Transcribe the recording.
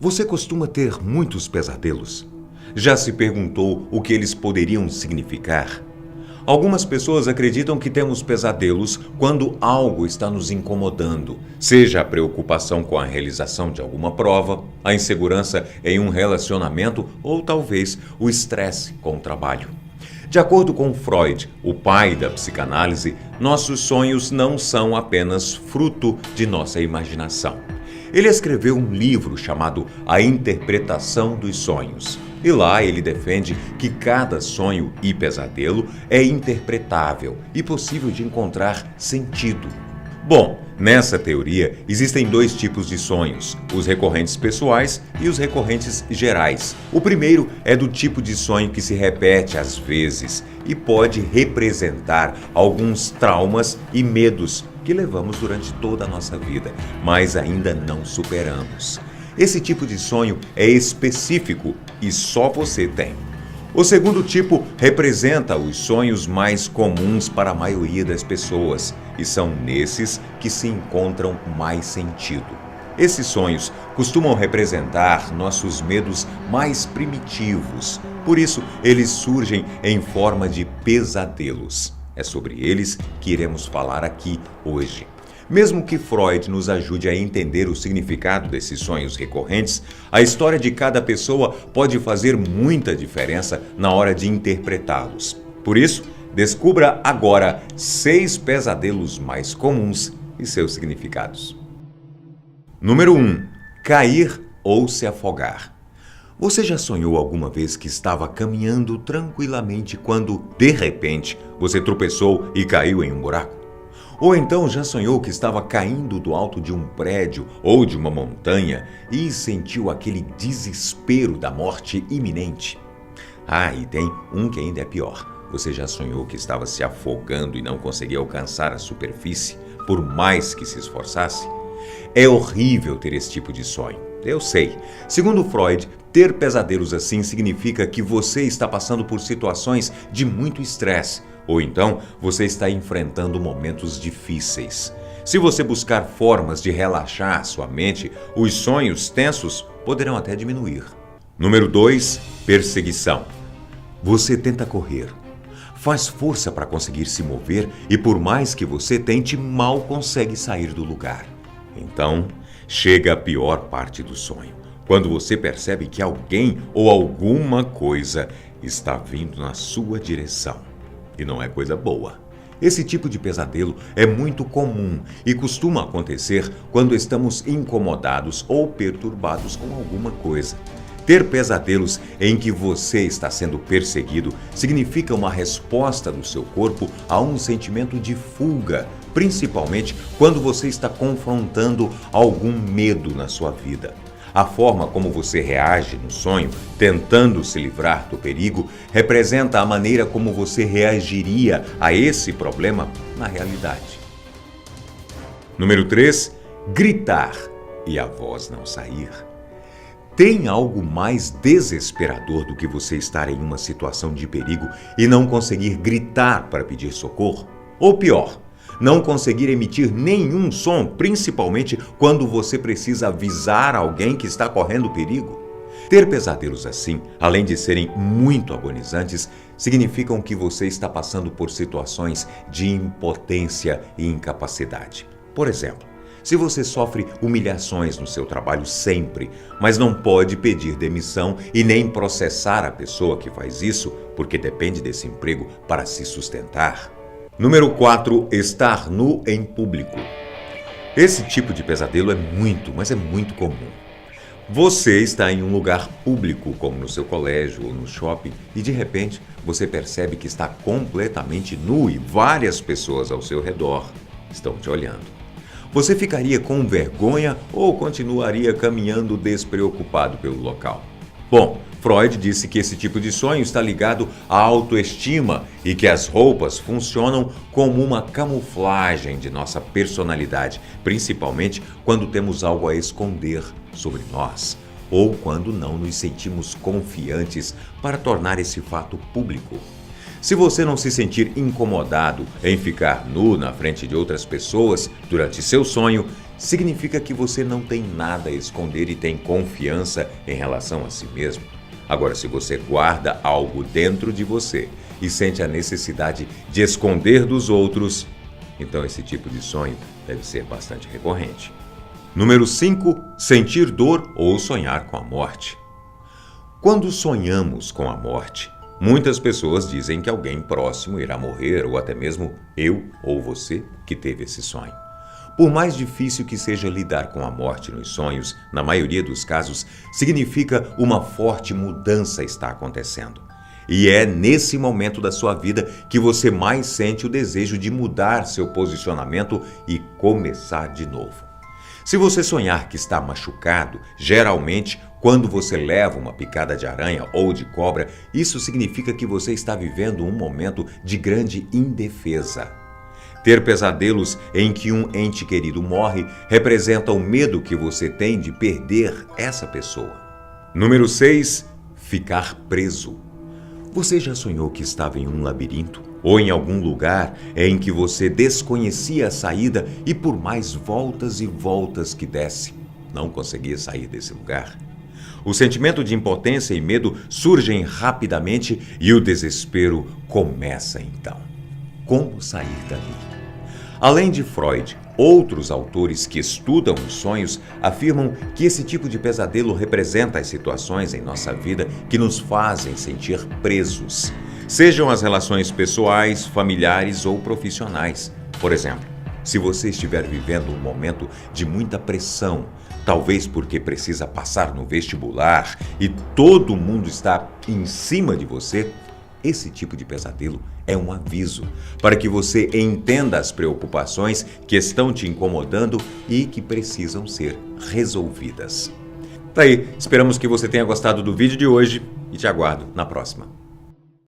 Você costuma ter muitos pesadelos? Já se perguntou o que eles poderiam significar? Algumas pessoas acreditam que temos pesadelos quando algo está nos incomodando, seja a preocupação com a realização de alguma prova, a insegurança em um relacionamento ou talvez o estresse com o trabalho. De acordo com Freud, o pai da psicanálise, nossos sonhos não são apenas fruto de nossa imaginação. Ele escreveu um livro chamado A Interpretação dos Sonhos. E lá ele defende que cada sonho e pesadelo é interpretável e possível de encontrar sentido. Bom, nessa teoria existem dois tipos de sonhos, os recorrentes pessoais e os recorrentes gerais. O primeiro é do tipo de sonho que se repete às vezes e pode representar alguns traumas e medos que levamos durante toda a nossa vida, mas ainda não superamos. Esse tipo de sonho é específico e só você tem. O segundo tipo representa os sonhos mais comuns para a maioria das pessoas e são nesses que se encontram mais sentido. Esses sonhos costumam representar nossos medos mais primitivos, por isso eles surgem em forma de pesadelos. É sobre eles que iremos falar aqui hoje. Mesmo que Freud nos ajude a entender o significado desses sonhos recorrentes, a história de cada pessoa pode fazer muita diferença na hora de interpretá-los. Por isso, descubra agora 6 pesadelos mais comuns e seus significados. Número 1. Cair ou se afogar. Você já sonhou alguma vez que estava caminhando tranquilamente quando, de repente, você tropeçou e caiu em um buraco? Ou então já sonhou que estava caindo do alto de um prédio ou de uma montanha e sentiu aquele desespero da morte iminente? E tem um que ainda é pior. Você já sonhou que estava se afogando e não conseguia alcançar a superfície, por mais que se esforçasse? É horrível ter esse tipo de sonho. Eu sei. Segundo Freud, ter pesadelos assim significa que você está passando por situações de muito estresse, ou então você está enfrentando momentos difíceis. Se você buscar formas de relaxar sua mente, os sonhos tensos poderão até diminuir. Número 2. Perseguição. Você tenta correr. Faz força para conseguir se mover e por mais que você tente, mal consegue sair do lugar. Então, chega a pior parte do sonho, quando você percebe que alguém ou alguma coisa está vindo na sua direção. E não é coisa boa. Esse tipo de pesadelo é muito comum e costuma acontecer quando estamos incomodados ou perturbados com alguma coisa. Ter pesadelos em que você está sendo perseguido significa uma resposta do seu corpo a um sentimento de fuga, principalmente quando você está confrontando algum medo na sua vida. A forma como você reage no sonho, tentando se livrar do perigo, representa a maneira como você reagiria a esse problema na realidade. Número 3. Gritar e a voz não sair. Tem algo mais desesperador do que você estar em uma situação de perigo e não conseguir gritar para pedir socorro? Ou pior, não conseguir emitir nenhum som, principalmente quando você precisa avisar alguém que está correndo perigo? Ter pesadelos assim, além de serem muito agonizantes, significam que você está passando por situações de impotência e incapacidade. Por exemplo, se você sofre humilhações no seu trabalho sempre, mas não pode pedir demissão e nem processar a pessoa que faz isso, porque depende desse emprego para se sustentar. Número 4. Estar nu em público. Esse tipo de pesadelo é muito comum. Você está em um lugar público, como no seu colégio ou no shopping, e de repente você percebe que está completamente nu e várias pessoas ao seu redor estão te olhando. Você ficaria com vergonha ou continuaria caminhando despreocupado pelo local? Bom, Freud disse que esse tipo de sonho está ligado à autoestima e que as roupas funcionam como uma camuflagem de nossa personalidade, principalmente quando temos algo a esconder sobre nós ou quando não nos sentimos confiantes para tornar esse fato público. Se você não se sentir incomodado em ficar nu na frente de outras pessoas durante seu sonho, significa que você não tem nada a esconder e tem confiança em relação a si mesmo. Agora, se você guarda algo dentro de você e sente a necessidade de esconder dos outros, então esse tipo de sonho deve ser bastante recorrente. Número 5. Sentir dor ou sonhar com a morte. Quando sonhamos com a morte, muitas pessoas dizem que alguém próximo irá morrer, ou até mesmo eu ou você que teve esse sonho. Por mais difícil que seja lidar com a morte nos sonhos, na maioria dos casos, significa uma forte mudança está acontecendo. E é nesse momento da sua vida que você mais sente o desejo de mudar seu posicionamento e começar de novo. Se você sonhar que está machucado, geralmente, quando você leva uma picada de aranha ou de cobra, isso significa que você está vivendo um momento de grande indefesa. Ter pesadelos em que um ente querido morre representa o medo que você tem de perder essa pessoa. Número 6. Ficar preso. Você já sonhou que estava em um labirinto? Ou em algum lugar em que você desconhecia a saída e por mais voltas e voltas que desse, não conseguia sair desse lugar? O sentimento de impotência e medo surgem rapidamente e o desespero começa então. Como sair dali? Além de Freud, outros autores que estudam os sonhos afirmam que esse tipo de pesadelo representa as situações em nossa vida que nos fazem sentir presos, sejam as relações pessoais, familiares ou profissionais. Por exemplo, se você estiver vivendo um momento de muita pressão, talvez porque precisa passar no vestibular e todo mundo está em cima de você, esse tipo de pesadelo é um aviso para que você entenda as preocupações que estão te incomodando e que precisam ser resolvidas. Tá aí, esperamos que você tenha gostado do vídeo de hoje e te aguardo na próxima.